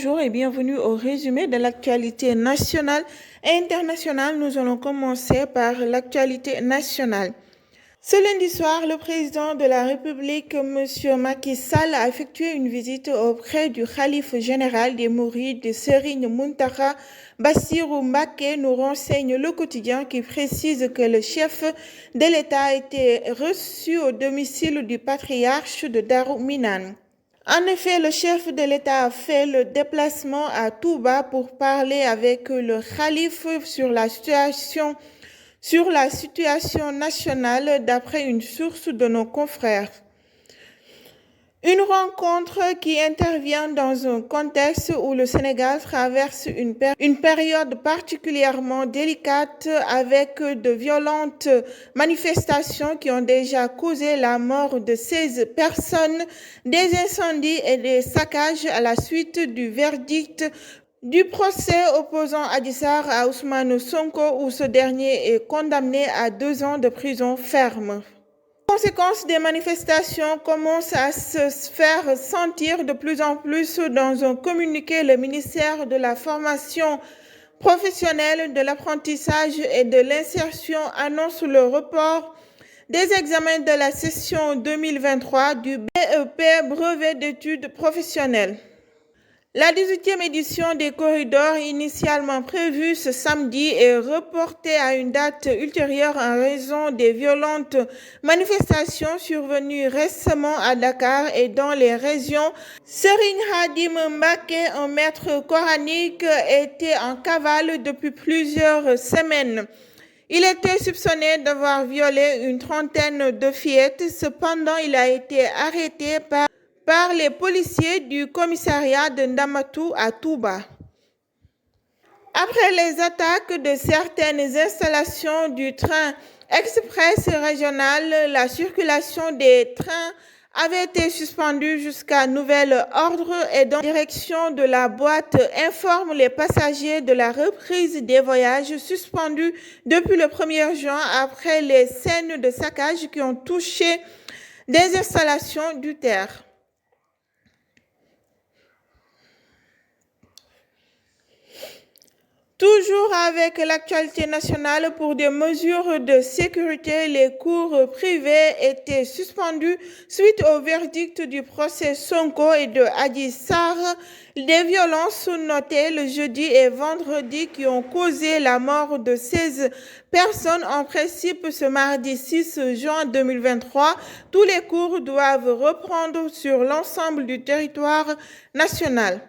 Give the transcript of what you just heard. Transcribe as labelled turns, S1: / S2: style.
S1: Bonjour et bienvenue au résumé de l'actualité nationale et internationale. Nous allons commencer par l'actualité nationale. Ce lundi soir, le président de la République, M. Macky Sall, a effectué une visite auprès du khalife général des Mourides, Serigne Mountakha Bassirou Mbacké, nous renseigne Le Quotidien, qui précise que le chef de l'État a été reçu au domicile du patriarche de Darou Minane. En effet, le chef de l'État a fait le déplacement à Touba pour parler avec le khalife sur la situation nationale, d'après une source de nos confrères. Une rencontre qui intervient dans un contexte où le Sénégal traverse une période particulièrement délicate, avec de violentes manifestations qui ont déjà causé la mort de 16 personnes, des incendies et des saccages à la suite du verdict du procès opposant Adji Sarr à Ousmane Sonko, où ce dernier est condamné à 2 ans de prison ferme. Les conséquences des manifestations commencent à se faire sentir de plus en plus. Dans un communiqué, le ministère de la Formation professionnelle, de l'apprentissage et de l'insertion annonce le report des examens de la session 2023 du BEP, brevet d'études professionnelles. La 18e édition des corridors, initialement prévue ce samedi, est reportée à une date ultérieure en raison des violentes manifestations survenues récemment à Dakar et dans les régions. Serigne Khadim Mbacké, un maître coranique, était en cavale depuis plusieurs semaines. Il était soupçonné d'avoir violé une trentaine de fillettes. Cependant, il a été arrêté par les policiers du commissariat de Ndamatou à Touba. Après les attaques de certaines installations du train express régional, la circulation des trains avait été suspendue jusqu'à nouvel ordre, et dans la direction de la boîte informe les passagers de la reprise des voyages suspendus depuis le 1er juin après les scènes de saccage qui ont touché des installations du TER. Toujours avec l'actualité nationale, pour des mesures de sécurité, les cours privés étaient suspendus suite au verdict du procès Sonko et de Adji Sarr. Des violences notées le jeudi et vendredi qui ont causé la mort de 16 personnes, en principe ce mardi 6 juin 2023. Tous les cours doivent reprendre sur l'ensemble du territoire national.